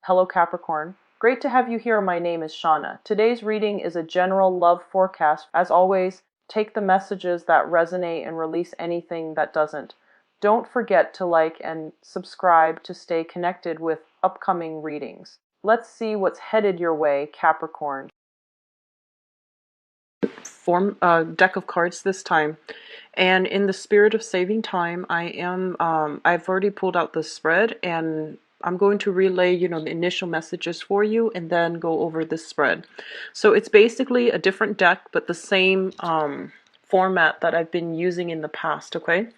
Hello Capricorn. Great to have you here. My name is Shauna. Today's reading is a general love forecast. As always, take the messages that resonate and release anything that doesn't. Don't forget to like and subscribe to stay connected with upcoming readings. Let's see what's headed your way, Capricorn. Form a deck of cards this time, and in the spirit of saving time, I've already pulled out the spread, and I'm going to relay the initial messages for you and then go over this spread. So it's basically a different deck but the same format that I've been using in the past. Okay,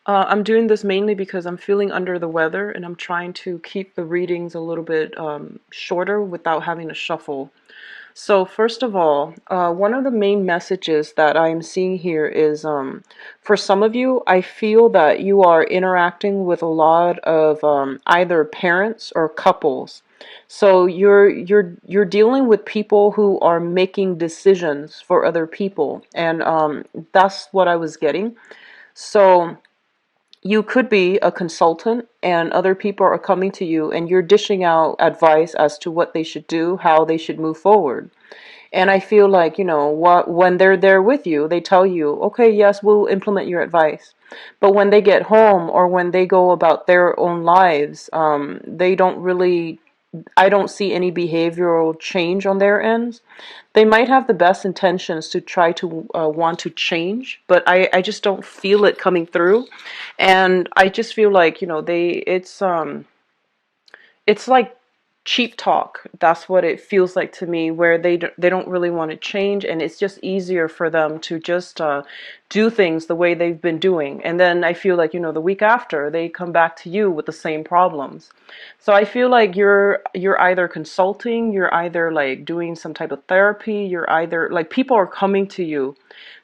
I'm doing this mainly because I'm feeling under the weather and I'm trying to keep the readings a little bit shorter without having to shuffle. So first of all, one of the main messages that I'm seeing here is, for some of you, I feel that you are interacting with a lot of either parents or couples. So you're dealing with people who are making decisions for other people, and that's what I was getting. So you could be a consultant and other people are coming to you and you're dishing out advice as to what they should do, how they should move forward. And I feel like, when they're there with you, they tell you, okay, yes, we'll implement your advice. But when they get home or when they go about their own lives, they don't really, I don't see any behavioral change on their ends. They might have the best intentions to try to want to change, but I just don't feel it coming through. And I just feel like, it's like cheap talk. That's what it feels like to me, where they don't really want to change, and it's just easier for them to just do things the way they've been doing. And then I feel like, the week after, they come back to you with the same problems. So I feel like you're either consulting, you're either like doing some type of therapy, you're either like people are coming to you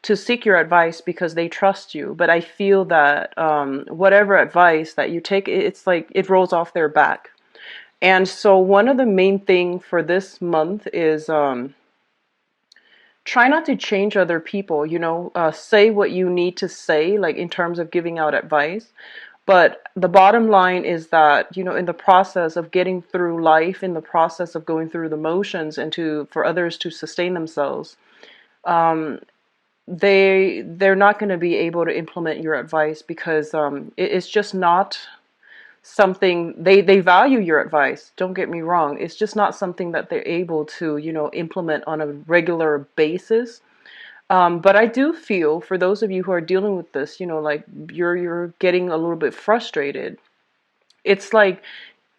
to seek your advice because they trust you. But I feel that whatever advice that you take, it's like it rolls off their back. And so one of the main thing for this month is try not to change other people, say what you need to say, like in terms of giving out advice. But the bottom line is that, in the process of getting through life, in the process of going through the motions and for others to sustain themselves, they're not going to be able to implement your advice because it's just not something they value your advice. Don't get me wrong. It's just not something that they're able to, implement on a regular basis. But I do feel for those of you who are dealing with this, like you're getting a little bit frustrated. It's like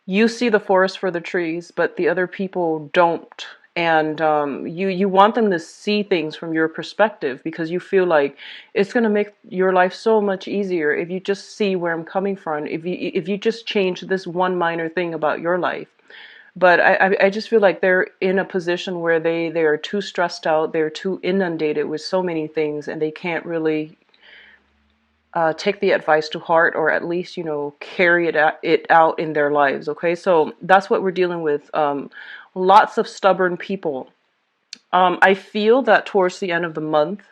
you see the forest for the trees, but the other people don't. And you want them to see things from your perspective because you feel like it's going to make your life so much easier if you just see where I'm coming from, if you just change this one minor thing about your life. But I just feel like they're in a position where they are too stressed out, they're too inundated with so many things, and they can't really take the advice to heart, or at least carry it out in their lives. Okay, so that's what we're dealing with. Lots of stubborn people. I feel that towards the end of the month,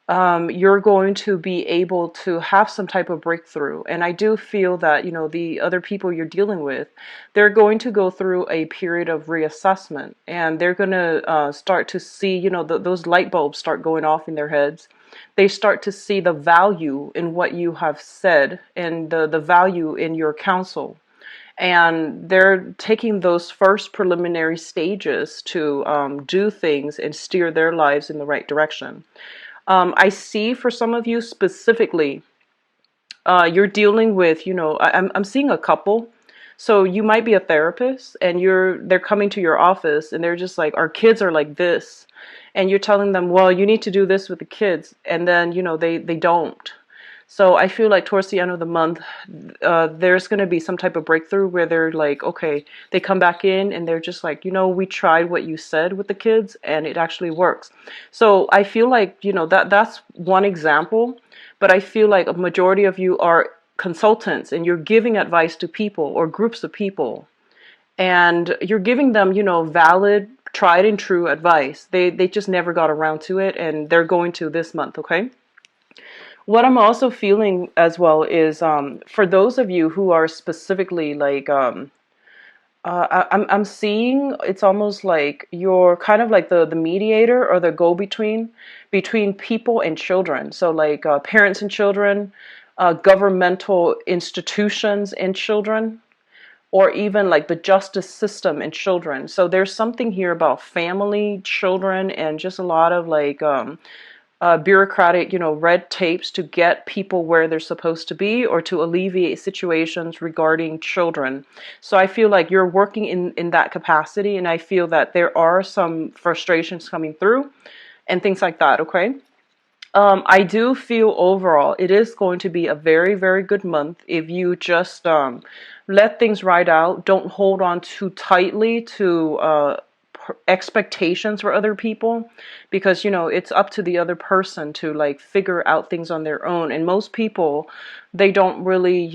you're going to be able to have some type of breakthrough. And I do feel that, the other people you're dealing with, they're going to go through a period of reassessment, and they're going to start to see, those light bulbs start going off in their heads. They start to see the value in what you have said and the value in your counsel. And they're taking those first preliminary stages to do things and steer their lives in the right direction. I see for some of you specifically, you're dealing with, I'm seeing a couple. So you might be a therapist and they're coming to your office and they're just like, our kids are like this. And you're telling them, well, you need to do this with the kids. And then, they don't. So I feel like towards the end of the month, there's going to be some type of breakthrough where they're like, okay, they come back in and they're just like, we tried what you said with the kids and it actually works. So I feel like, that's one example, but I feel like a majority of you are consultants and you're giving advice to people or groups of people, and you're giving them, valid, tried and true advice. They just never got around to it, and they're going to this month. Okay. What I'm also feeling as well is, for those of you who are specifically like I'm seeing it's almost like you're kind of like the mediator or the go-between people and children. So like parents and children, governmental institutions and children, or even like the justice system and children. So there's something here about family, children, and just a lot of like bureaucratic, red tapes to get people where they're supposed to be or to alleviate situations regarding children. So I feel like you're working in that capacity, and I feel that there are some frustrations coming through and things like that, okay? I do feel overall it is going to be a very, very good month if you just let things ride out. Don't hold on too tightly to expectations for other people, because it's up to the other person to like figure out things on their own. And most people, they don't really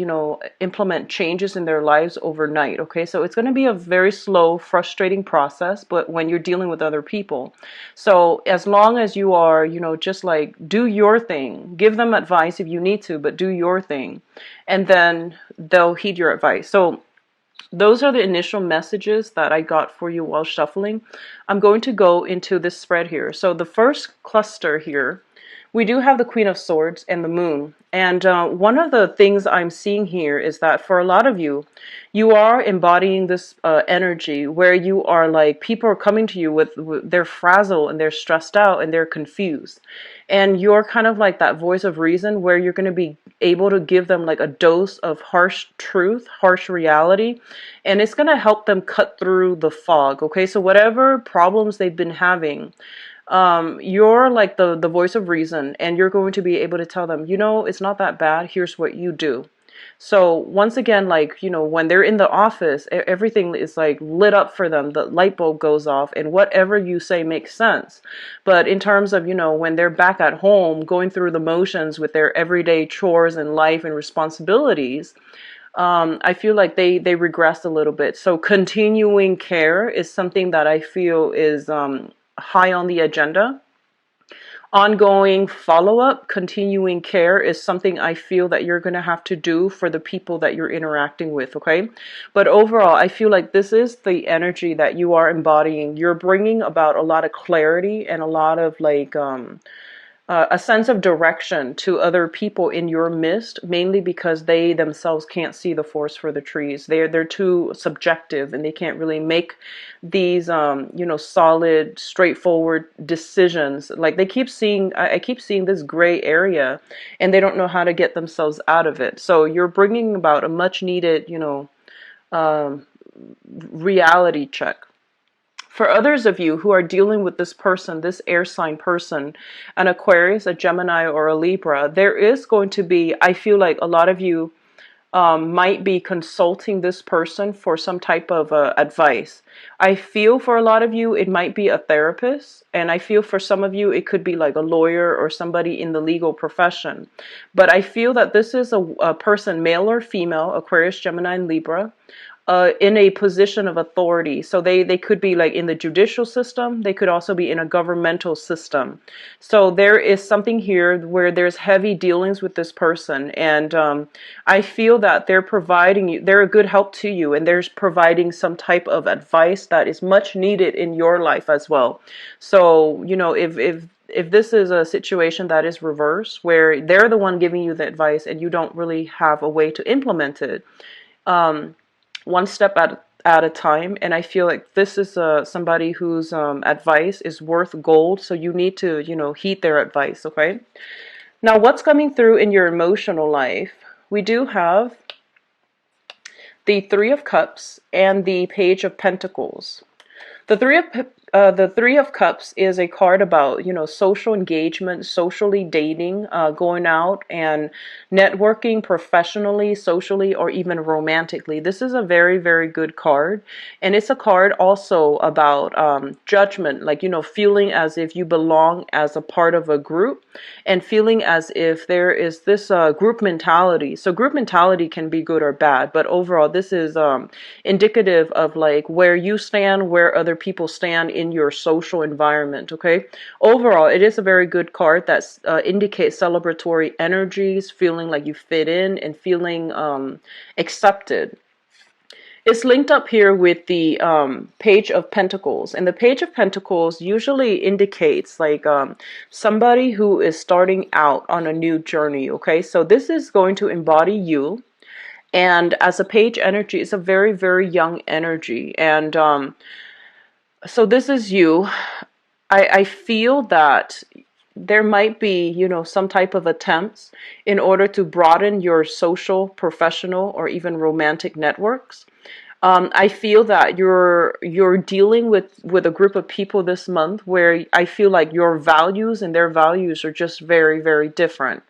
implement changes in their lives overnight. Okay, so it's going to be a very slow, frustrating process, but when you're dealing with other people, so as long as you are just like do your thing, give them advice if you need to, but do your thing, and then they'll heed your advice. So those are the initial messages that I got for you while shuffling. I'm going to go into this spread here. So the first cluster here, we do have the Queen of Swords and the Moon. And one of the things I'm seeing here is that for a lot of you, you are embodying this energy where you are like, people are coming to you with they're frazzled and they're stressed out and they're confused. And you're kind of like that voice of reason where you're going to be able to give them like a dose of harsh truth, harsh reality, and it's going to help them cut through the fog. Okay, so whatever problems they've been having, you're like the voice of reason, and you're going to be able to tell them, it's not that bad. Here's what you do. So once again, like, when they're in the office, everything is like lit up for them. The light bulb goes off and whatever you say makes sense. But in terms of, when they're back at home going through the motions with their everyday chores and life and responsibilities, I feel like they regressed a little bit. So continuing care is something that I feel is high on the agenda. Ongoing follow-up, continuing care is something I feel that you're going to have to do for the people that you're interacting with, okay? But overall, I feel like this is the energy that you are embodying. You're bringing about a lot of clarity and a lot of like a sense of direction to other people in your midst, mainly because they themselves can't see the forest for the trees. They're too subjective and they can't really make these solid, straightforward decisions. Like they keep seeing, I keep seeing this gray area, and they don't know how to get themselves out of it. So you're bringing about a much needed, um, reality check. For others of you who are dealing with this person, this air sign person, an Aquarius, a Gemini, or a Libra, there is going to be, I feel like a lot of you might be consulting this person for some type of advice. I feel for a lot of you, it might be a therapist. And I feel for some of you, it could be like a lawyer or somebody in the legal profession. But I feel that this is a person, male or female, Aquarius, Gemini, and Libra, in a position of authority. So they could be like in the judicial system. They could also be in a governmental system. So there is something here where there's heavy dealings with this person. And I feel that they're providing you, they're a good help to you, and they're providing some type of advice that is much needed in your life as well. So, if this is a situation that is reverse, where they're the one giving you the advice and you don't really have a way to implement it, one step at a time. And I feel like this is somebody whose advice is worth gold. So you need to, heed their advice. Okay. Now, what's coming through in your emotional life? We do have the Three of Cups and the Page of Pentacles. The Three of Cups is a card about, social engagement, socially dating, going out and networking professionally, socially, or even romantically. This is a very, very good card. And it's a card also about judgment, like, feeling as if you belong as a part of a group, and feeling as if there is this group mentality. So group mentality can be good or bad, but overall, this is indicative of like where you stand, where other people stand in your social environment. Okay, overall it is a very good card that indicates celebratory energies, feeling like you fit in and feeling accepted. It's linked up here with the Page of Pentacles. And the Page of Pentacles usually indicates like somebody who is starting out on a new journey. Okay, so this is going to embody you. And as a page energy, it's a very, very young energy. And so this is you. I feel that there might be, you know, some type of attempts in order to broaden your social, professional, or even romantic networks. I feel that you're dealing with a group of people this month where I feel like your values and their values are just very, very different.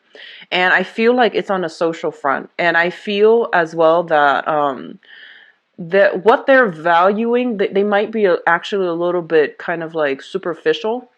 And I feel like it's on a social front. And I feel as well that what they're valuing, they might be actually a little bit kind of like superficial.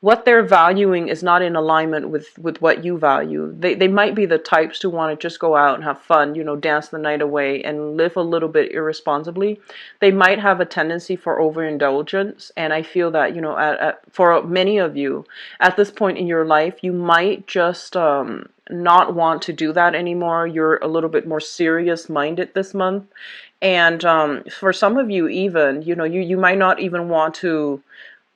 What they're valuing is not in alignment with what you value. They might be the types to want to just go out and have fun, you know, dance the night away and live a little bit irresponsibly. They might have a tendency for overindulgence. And I feel that, you know, for many of you at this point in your life, you might just not want to do that anymore. You're a little bit more serious minded this month. And for some of you, even, you know, you might not even want to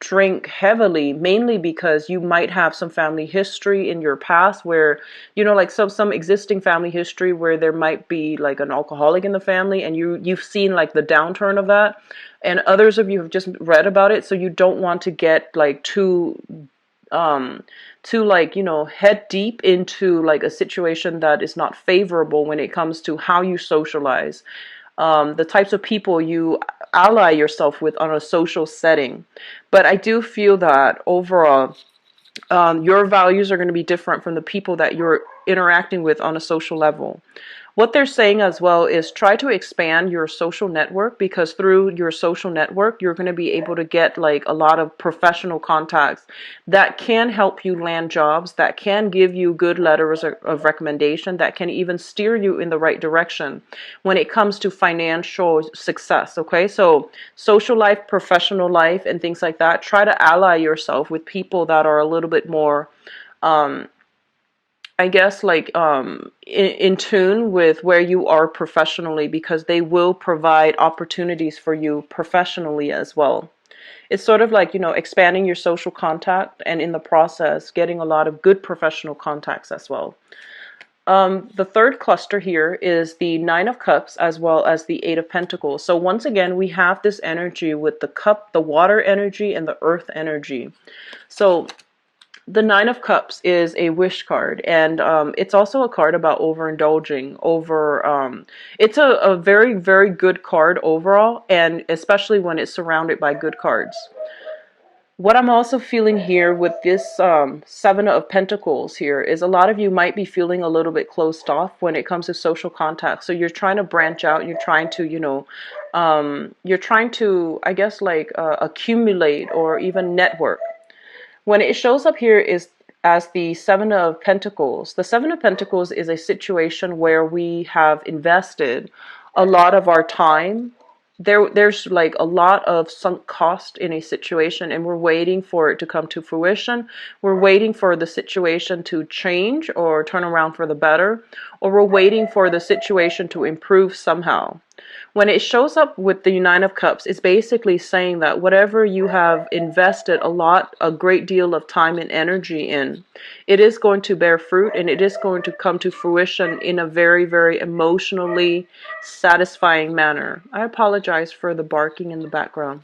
drink heavily, mainly because you might have some family history in your past where, you know, like some existing family history where there might be like an alcoholic in the family, and you've seen like the downturn of that, and others of you have just read about it, so you don't want to get like too like, you know, head deep into like a situation that is not favorable when it comes to how you socialize, the types of people you ally yourself with on a social setting. But I do feel that overall, your values are going to be different from the people that you're interacting with on a social level. What they're saying as well is try to expand your social network, because through your social network, you're going to be able to get like a lot of professional contacts that can help you land jobs, that can give you good letters of recommendation, that can even steer you in the right direction when it comes to financial success. Okay, so social life, professional life, and things like that, try to ally yourself with people that are a little bit more I guess like in tune with where you are professionally, because they will provide opportunities for you professionally as well. It's sort of like, you know, expanding your social contact, and in the process getting a lot of good professional contacts as well. The third cluster here is the Nine of Cups as well as the Eight of Pentacles. So once again, we have this energy with the cup, the water energy, and the earth energy. So the Nine of Cups is a wish card, and it's also a card about overindulging. It's a very, very good card overall, and especially when it's surrounded by good cards. What I'm also feeling here with this Seven of Pentacles here is a lot of you might be feeling a little bit closed off when it comes to social contact. So you're trying to branch out. You're trying to, you know, you're trying to, I guess, like accumulate or even network. When it shows up here is as the Seven of Pentacles. The Seven of Pentacles is a situation where we have invested a lot of our time. There's like a lot of sunk cost in a situation, and we're waiting for it to come to fruition. We're waiting for the situation to change or turn around for the better, or we're waiting for the situation to improve somehow. When it shows up with the Nine of Cups, it's basically saying that whatever you have invested a great deal of time and energy in, it is going to bear fruit, and it is going to come to fruition in a very, very emotionally satisfying manner. I apologize for the barking in the background.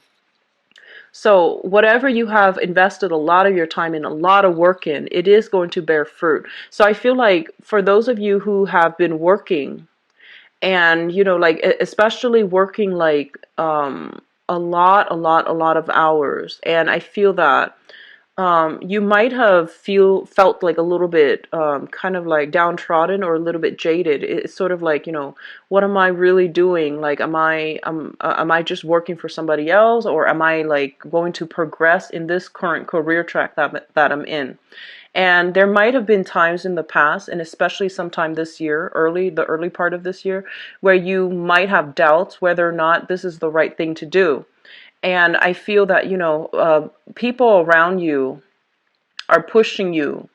So whatever you have invested a lot of your time in, a lot of work in, it is going to bear fruit. So I feel like for those of you who have been working, and you know, like especially working like a lot of hours, and I feel that you might have felt like a little bit kind of like downtrodden or a little bit jaded. It's sort of like, you know, what am I really doing? Like, am I just working for somebody else, or am I like going to progress in this current career track that I'm in? And there might have been times in the past, and especially sometime this year, the early part of this year, where you might have doubts whether or not this is the right thing to do. And I feel that, you know, people around you are pushing you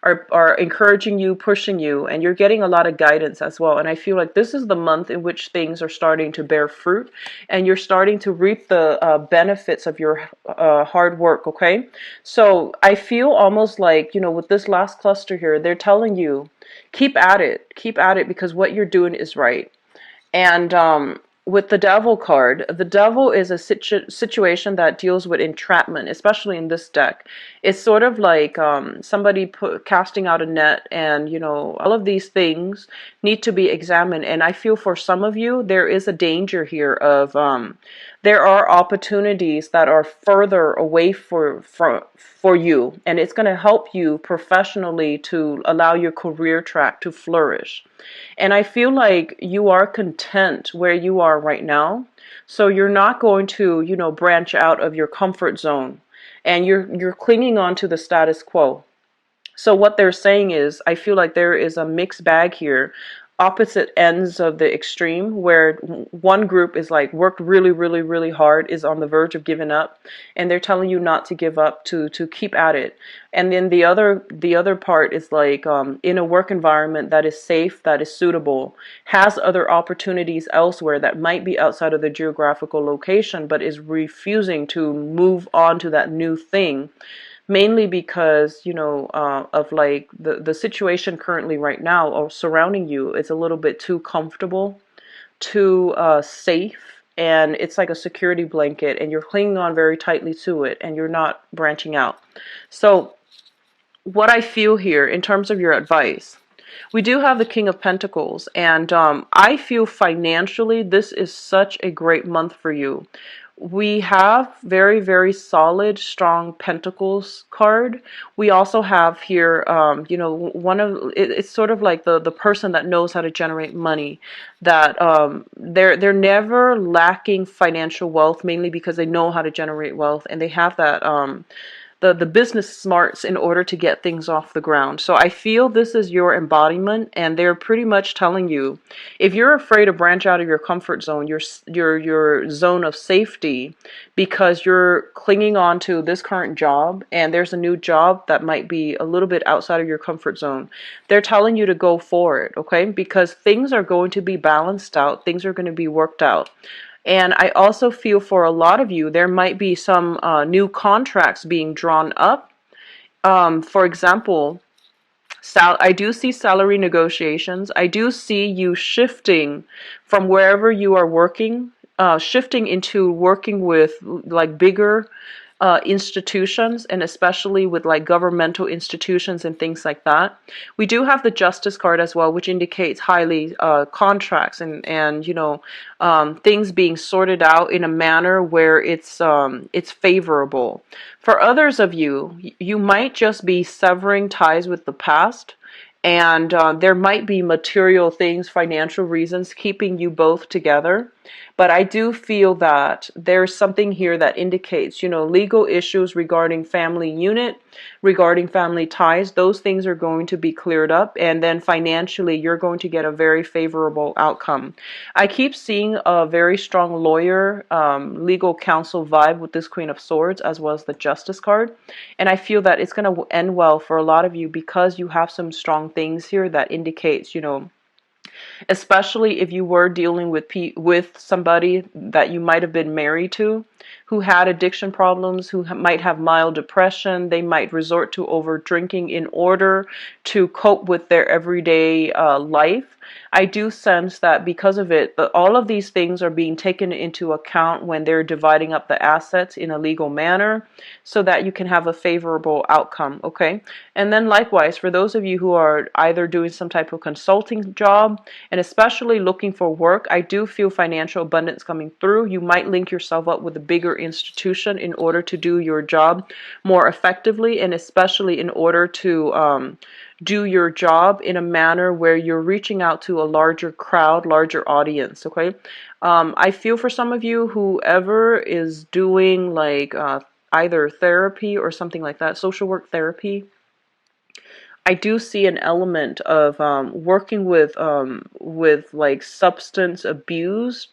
are encouraging you, pushing you, and you're getting a lot of guidance as well. And I feel like this is the month in which things are starting to bear fruit, and you're starting to reap the benefits of your hard work. Okay, so I feel almost like, with this last cluster here, they're telling you, keep at it, because what you're doing is right. And with the devil card, the devil is a situation that deals with entrapment, especially in this deck. It's sort of like somebody casting out a net, and all of these things need to be examined. And I feel for some of you, there is a danger here of there are opportunities that are further away for you, and it's going to help you professionally to allow your career track to flourish. And I feel like you are content where you are right now. So you're not going to, branch out of your comfort zone, and you're clinging on to the status quo. So what they're saying is, I feel like there is a mixed bag here, opposite ends of the extreme, where one group is like worked really, really, really hard, is on the verge of giving up, and they're telling you not to give up, to keep at it. And then the other part is like in a work environment that is safe, that is suitable, has other opportunities elsewhere that might be outside of the geographical location, but is refusing to move on to that new thing, mainly because of like the situation currently right now or surrounding you. It's a little bit too comfortable, too safe, and it's like a security blanket, and you're clinging on very tightly to it, and you're not branching out. So what I feel here in terms of your advice, we do have the King of Pentacles, and I feel financially this is such a great month for you. We have very, very solid, strong Pentacles card. We also have here, one of it's sort of like the person that knows how to generate money. That they're never lacking financial wealth, mainly because they know how to generate wealth, and they have that the business smarts in order to get things off the ground. So I feel this is your embodiment, and they're pretty much telling you, if you're afraid to branch out of your comfort zone, your zone of safety, because you're clinging on to this current job, and there's a new job that might be a little bit outside of your comfort zone, they're telling you to go for it, okay? Because things are going to be balanced out, things are going to be worked out. And I also feel for a lot of you, there might be some new contracts being drawn up. For example, I do see salary negotiations. I do see you shifting from wherever you are working, shifting into working with like bigger institutions, and especially with like governmental institutions and things like that. We do have the Justice card as well, which indicates highly contracts and things being sorted out in a manner where it's favorable. For others of you, you might just be severing ties with the past. And there might be material things, financial reasons keeping you both together. But I do feel that there's something here that indicates, legal issues regarding family unit, regarding family ties, those things are going to be cleared up. And then financially, you're going to get a very favorable outcome. I keep seeing a very strong lawyer, legal counsel vibe with this Queen of Swords, as well as the Justice card. And I feel that it's going to end well for a lot of you, because you have some strong things here that indicates, especially if you were dealing with somebody that you might have been married to, who had addiction problems, who might have mild depression. They might resort to over drinking in order to cope with their everyday life. I do sense that because of it, all of these things are being taken into account when they're dividing up the assets in a legal manner, so that you can have a favorable outcome, okay? And then likewise, for those of you who are either doing some type of consulting job, and especially looking for work, I do feel financial abundance coming through. You might link yourself up with a bigger institution in order to do your job more effectively, and especially in order to do your job in a manner where you're reaching out to a larger crowd, larger audience, okay? I feel for some of you, whoever is doing like either therapy or something like that, social work therapy, I do see an element of working with like substance abuse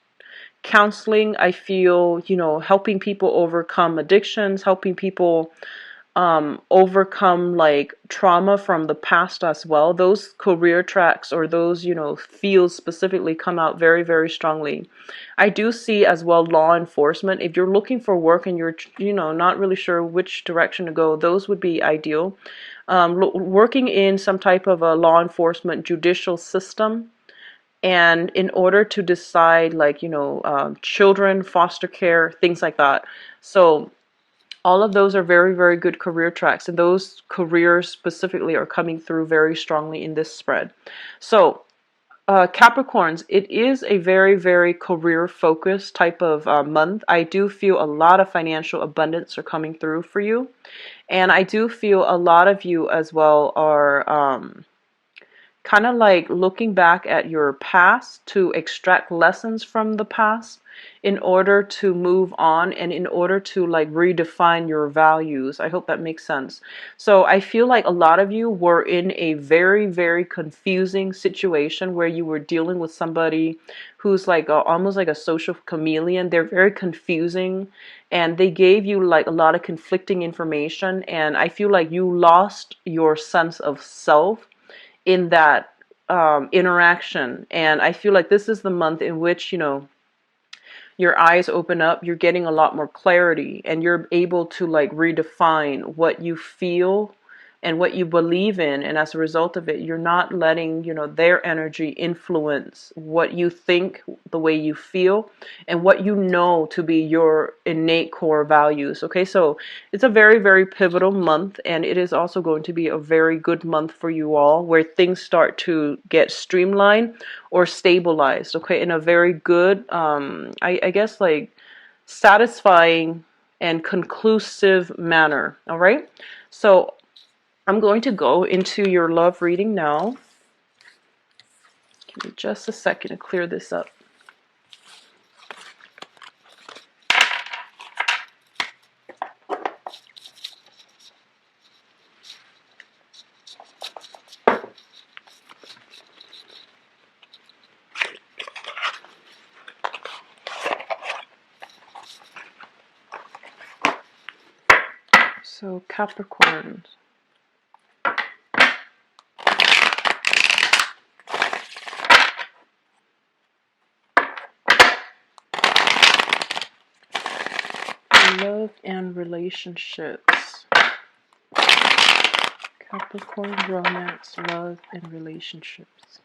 counseling. I feel, helping people overcome addictions, helping people overcome like trauma from the past as well. Those career tracks or those, fields specifically come out very, very strongly. I do see as well law enforcement. If you're looking for work and you're, not really sure which direction to go, those would be ideal. Working in some type of a law enforcement judicial system, and in order to decide like, children, foster care, things like that. So all of those are very, very good career tracks, and those careers specifically are coming through very strongly in this spread. So Capricorns, it is a very, very career focused type of month. I do feel a lot of financial abundance are coming through for you. And I do feel a lot of you as well are kind of like looking back at your past to extract lessons from the past in order to move on and in order to like redefine your values. I hope that makes sense. So I feel like a lot of you were in a very, very confusing situation where you were dealing with somebody who's like almost like a social chameleon. They're very confusing, and they gave you like a lot of conflicting information, and I feel like you lost your sense of self in that interaction. And I feel like this is the month in which, your eyes open up, you're getting a lot more clarity, and you're able to like redefine what you feel and what you believe in. And as a result of it, you're not letting, their energy influence what you think, the way you feel, and what you know to be your innate core values. Okay, so it's a very, very pivotal month, and it is also going to be a very good month for you all, where things start to get streamlined or stabilized, okay, in a very good, I guess, like satisfying and conclusive manner. All right, so I'm going to go into your love reading now. Give me just a second to clear this up. So Capricorn. Love and relationships. Capricorn, romance, love, and relationships.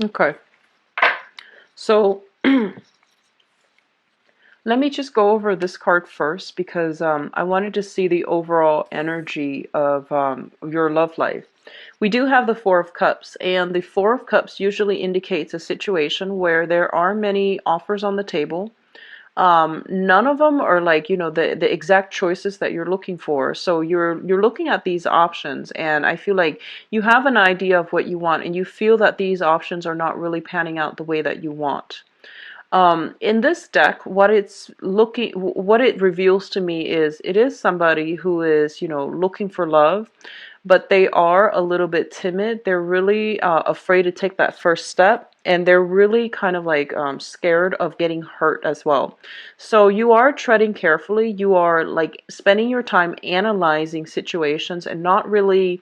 Okay, so let me just go over this card first, because I wanted to see the overall energy of your love life. We do have the Four of Cups, and the Four of Cups usually indicates a situation where there are many offers on the table. None of them are like, the exact choices that you're looking for. So you're looking at these options, and I feel like you have an idea of what you want, and you feel that these options are not really panning out the way that you want. In this deck, what it reveals to me is it is somebody who is, looking for love, but they are a little bit timid. They're really afraid to take that first step, and they're really kind of like scared of getting hurt as well. So you are treading carefully. You are like spending your time analyzing situations and not really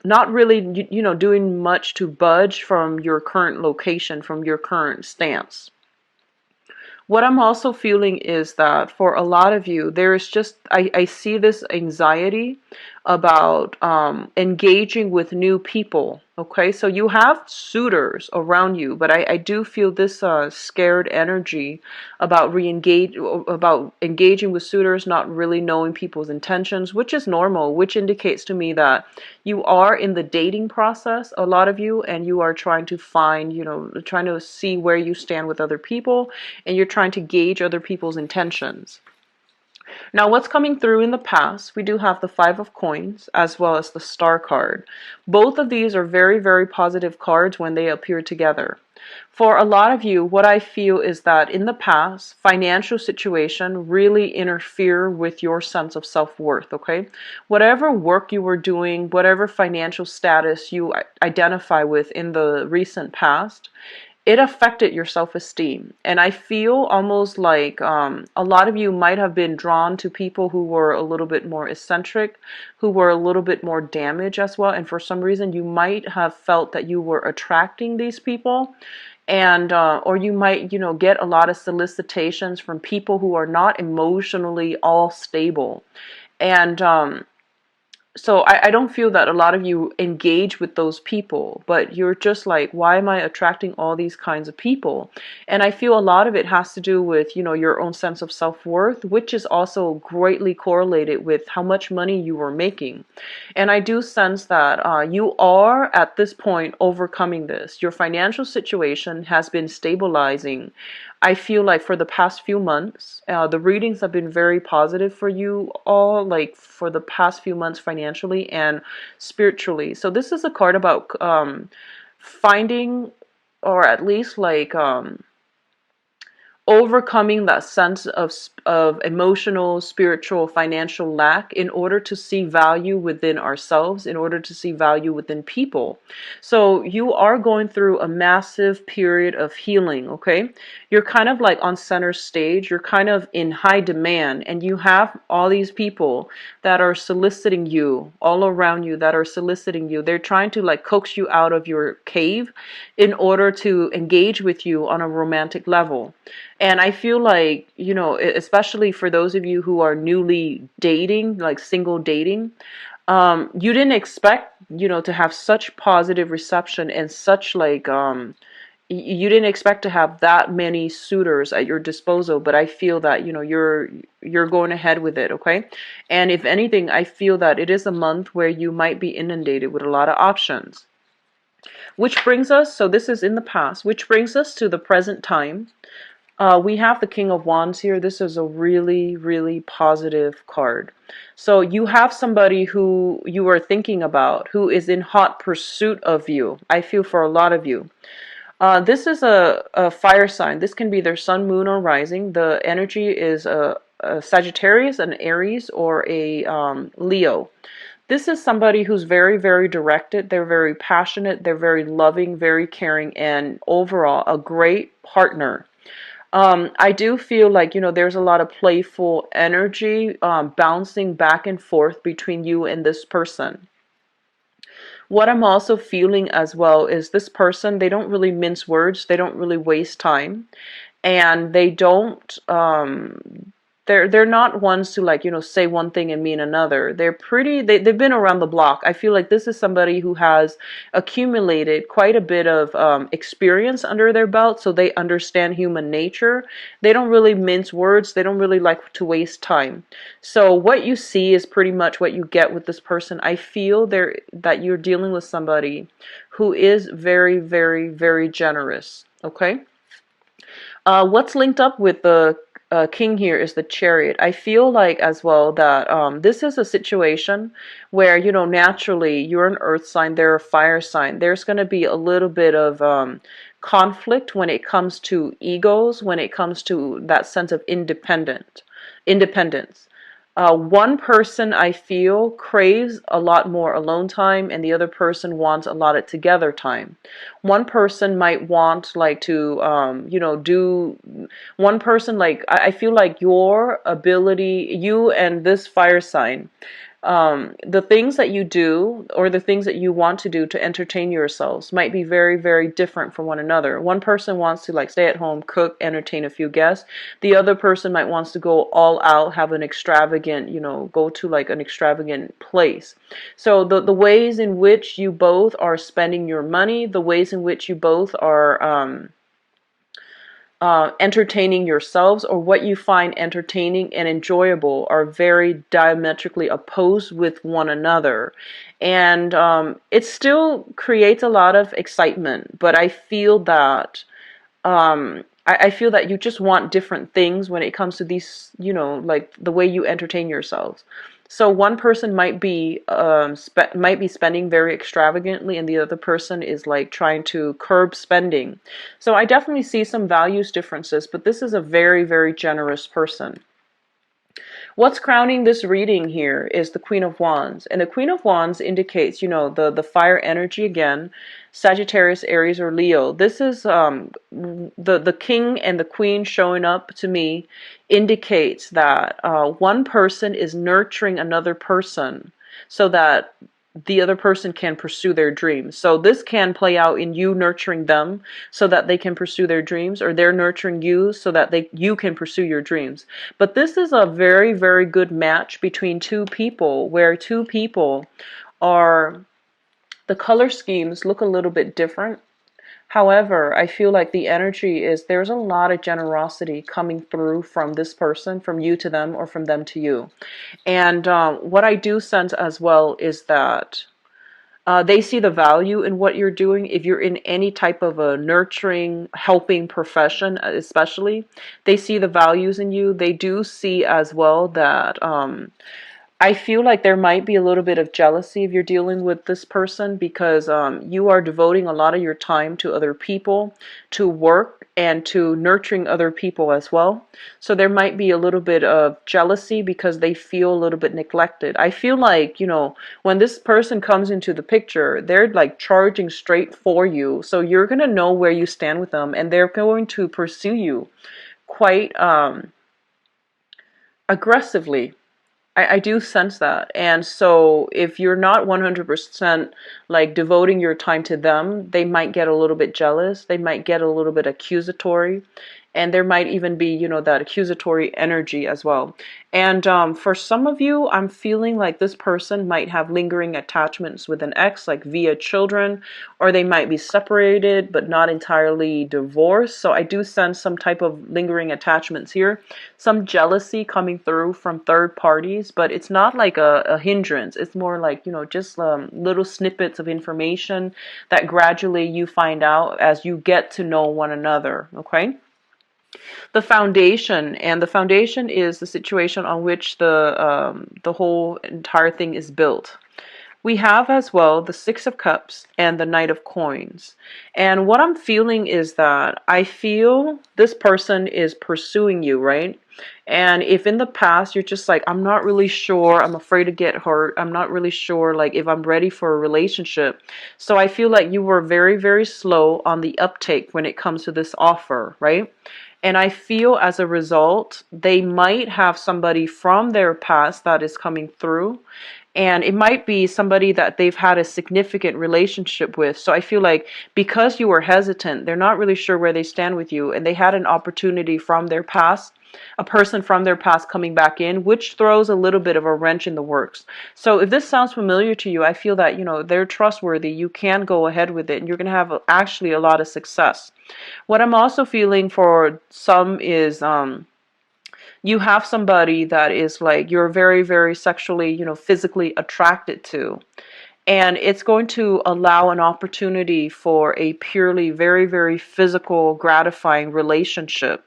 not really, doing much to budge from your current location, from your current stance. What I'm also feeling is that for a lot of you, there is just, I see this anxiety about engaging with new people. Okay, so you have suitors around you, but I do feel this scared energy about about engaging with suitors, not really knowing people's intentions, which is normal, which indicates to me that you are in the dating process, a lot of you, and you are trying to find, trying to see where you stand with other people, and you're trying to gauge other people's intentions. Now, what's coming through in the past, we do have the Five of Coins as well as the Star card. Both of these are very, very positive cards when they appear together. For a lot of you, what I feel is that in the past, financial situation really interfere with your sense of self-worth, okay? Whatever work you were doing, whatever financial status you identify with in the recent past, it affected your self-esteem. And I feel almost like a lot of you might have been drawn to people who were a little bit more eccentric, who were a little bit more damaged as well. And for some reason, you might have felt that you were attracting these people. And or you might, get a lot of solicitations from people who are not emotionally all stable. And so I don't feel that a lot of you engage with those people, but you're just like, why am I attracting all these kinds of people? And I feel a lot of it has to do with, your own sense of self-worth, which is also greatly correlated with how much money you are making. And I do sense that you are at this point overcoming this. Your financial situation has been stabilizing. I feel like for the past few months, the readings have been very positive for you all, like for the past few months financially and spiritually. So this is a card about finding, or at least like overcoming that sense of emotional, spiritual, financial lack in order to see value within ourselves, in order to see value within people. So you are going through a massive period of healing, okay? You're kind of like on center stage, you're kind of in high demand, and you have all these people that are soliciting you, all around you that are soliciting you. They're trying to like coax you out of your cave in order to engage with you on a romantic level. And I feel like, especially for those of you who are newly dating, like single dating, you didn't expect, to have such positive reception and such like, you didn't expect to have that many suitors at your disposal, but I feel that, you're going ahead with it, okay? And if anything, I feel that it is a month where you might be inundated with a lot of options. Which brings us, so this is in the past, which brings us to the present time. We have the King of Wands here. This is a really, really positive card. So you have somebody who you are thinking about, who is in hot pursuit of you. I feel for a lot of you. This is a fire sign. This can be their sun, moon, or rising. The energy is a Sagittarius, an Aries, or a Leo. This is somebody who's very, very directed. They're very passionate. They're very loving, very caring, and overall a great partner. I do feel like, there's a lot of playful energy bouncing back and forth between you and this person. What I'm also feeling as well is this person, they don't really mince words. They don't really waste time. And they don't they're not ones to like, say one thing and mean another. They're pretty, they've been around the block. I feel like this is somebody who has accumulated quite a bit of experience under their belt, so they understand human nature. They don't really mince words. They don't really like to waste time. So what you see is pretty much what you get with this person. I feel that you're dealing with somebody who is very, very, very generous, okay? What's linked up with the king here is the Chariot. I feel like as well that this is a situation where, naturally you're an earth sign, they're a fire sign. There's going to be a little bit of conflict when it comes to egos, when it comes to that sense of independence. One person, I feel, craves a lot more alone time, and the other person wants a lot of together time. One person might want like to, do. One person, like, I feel like your ability, you and this fire sign, The things that you do or the things that you want to do to entertain yourselves might be very, very different from one another. One person wants to like stay at home, cook, entertain a few guests. The other person might wants to go all out, have an extravagant, go to like an extravagant place. So the ways in which you both are spending your money, the ways in which you both are entertaining yourselves, or what you find entertaining and enjoyable, are very diametrically opposed with one another. And it still creates a lot of excitement, but I feel that I feel that you just want different things when it comes to these, like the way you entertain yourselves. So one person might be spending very extravagantly, and the other person is like trying to curb spending. So I definitely see some values differences, but this is a very, very generous person. What's crowning this reading here is the Queen of Wands. And the Queen of Wands indicates, the fire energy again, Sagittarius, Aries, or Leo. This is the king and the queen showing up to me indicates that one person is nurturing another person so that the other person can pursue their dreams. So this can play out in you nurturing them so that they can pursue their dreams, or they're nurturing you so that you can pursue your dreams. But this is a very, very good match between two people, where two people are, the color schemes look a little bit different. However, I feel like the energy is, there's a lot of generosity coming through from this person, from you to them, or from them to you. And what I do sense as well is that they see the value in what you're doing. If you're in any type of a nurturing, helping profession, especially, they see the values in you. They do see as well that I feel like there might be a little bit of jealousy if you're dealing with this person, because you are devoting a lot of your time to other people, to work, and to nurturing other people as well. So there might be a little bit of jealousy because they feel a little bit neglected. I feel like, when this person comes into the picture, they're like charging straight for you. So you're going to know where you stand with them, and they're going to pursue you quite aggressively. I do sense that. And so if you're not 100% like devoting your time to them, they might get a little bit jealous. They might get a little bit accusatory. And there might even be, that accusatory energy as well. And for some of you, I'm feeling like this person might have lingering attachments with an ex, like via children, or they might be separated but not entirely divorced. So I do sense some type of lingering attachments here, some jealousy coming through from third parties, but it's not like a hindrance. It's more like, just little snippets of information that gradually you find out as you get to know one another, okay? The foundation, and the foundation is the situation on which the whole entire thing is built. We have as well the Six of Cups and the Knight of Coins. And what I'm feeling is that I feel this person is pursuing you, right? And if in the past you're just like, I'm not really sure, I'm afraid to get hurt, I'm not really sure like if I'm ready for a relationship. So I feel like you were very, very slow on the uptake when it comes to this offer, right? And I feel as a result, they might have somebody from their past that is coming through. And it might be somebody that they've had a significant relationship with. So I feel like because you were hesitant, they're not really sure where they stand with you. And they had an opportunity from their past, a person from their past coming back in, which throws a little bit of a wrench in the works. So if this sounds familiar to you, I feel that, they're trustworthy. You can go ahead with it, and you're going to have actually a lot of success. What I'm also feeling for some is you have somebody that is like you're very, very sexually, physically attracted to. And it's going to allow an opportunity for a purely very, very physical, gratifying relationship.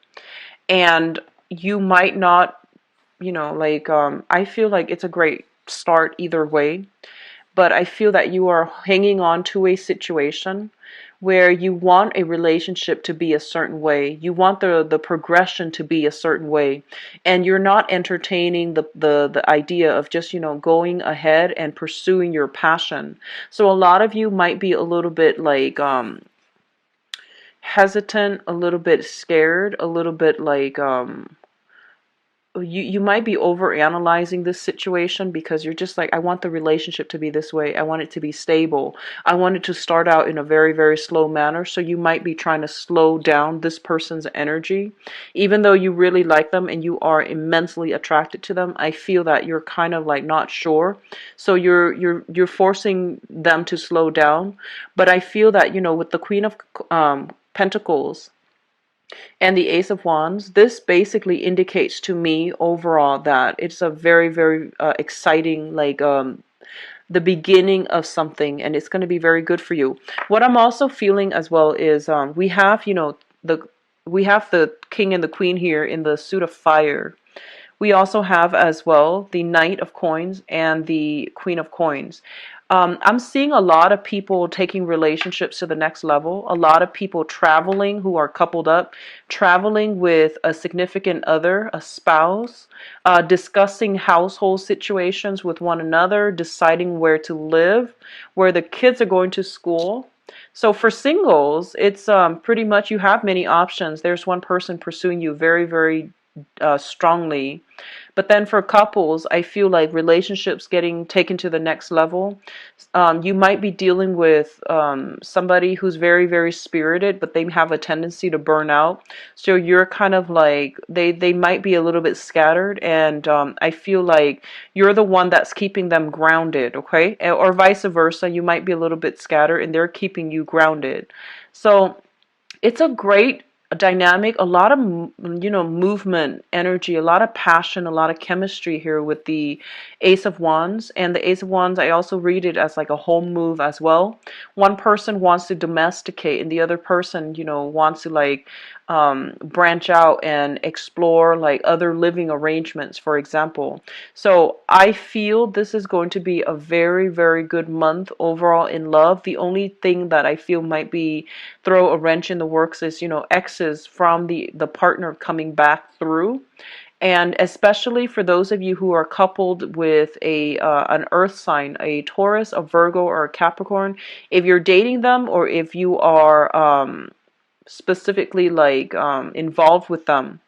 And you might not, I feel like it's a great start either way. But I feel that you are hanging on to a situation where you want a relationship to be a certain way. You want the progression to be a certain way. And you're not entertaining the idea of just, going ahead and pursuing your passion. So a lot of you might be a little bit like hesitant, a little bit scared, a little bit like you might be over analyzing this situation because you're just like, I want the relationship to be this way. I want it to be stable. I want it to start out in a very, very slow manner. So you might be trying to slow down this person's energy. Even though you really like them and you are immensely attracted to them, I feel that you're kind of like not sure. So you're forcing them to slow down. But I feel that, with the Queen of Pentacles and the Ace of Wands, this basically indicates to me overall that it's a very, very exciting, like, the beginning of something, and it's going to be very good for you. What I'm also feeling as well is the we have the King and the Queen here in the suit of fire. We also have as well the Knight of Coins and the Queen of Coins. I'm seeing a lot of people taking relationships to the next level. A lot of people traveling who are coupled up, traveling with a significant other, a spouse, discussing household situations with one another, deciding where to live, where the kids are going to school. So for singles, it's pretty much you have many options. There's one person pursuing you very, very strongly. But then for couples, I feel like relationships getting taken to the next level. You might be dealing with somebody who's very, very spirited, but they have a tendency to burn out. So you're kind of like, they might be a little bit scattered. And I feel like you're the one that's keeping them grounded, okay? Or vice versa. You might be a little bit scattered and they're keeping you grounded. So it's a great dynamic, a lot of movement, energy, a lot of passion, a lot of chemistry here with the Ace of Wands. And the Ace of Wands, I also read it as like a home move as well. One person wants to domesticate and the other person, wants to like branch out and explore like other living arrangements, for example. So I feel this is going to be a very, very good month overall in love. The only thing that I feel might be throw a wrench in the works is, exes from the partner coming back through. And especially for those of you who are coupled with an earth sign, a Taurus, a Virgo, or a Capricorn, if you're dating them or if you are specifically like involved with them,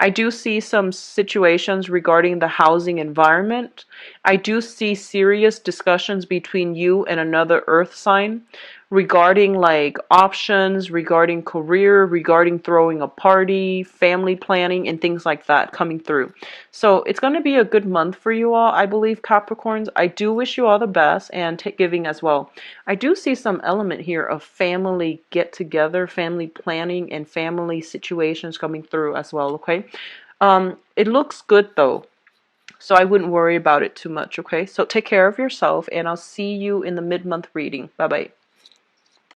I do see some situations regarding the housing environment. I do see serious discussions between you and another earth sign regarding like options, regarding career, regarding throwing a party, family planning, and things like that coming through. So it's going to be a good month for you all, I believe, Capricorns. I do wish you all the best and take giving as well. I do see some element here of family get together, family planning, and family situations coming through as well, okay? It looks good though. So I wouldn't worry about it too much, okay? So take care of yourself and I'll see you in the mid-month reading. Bye-bye.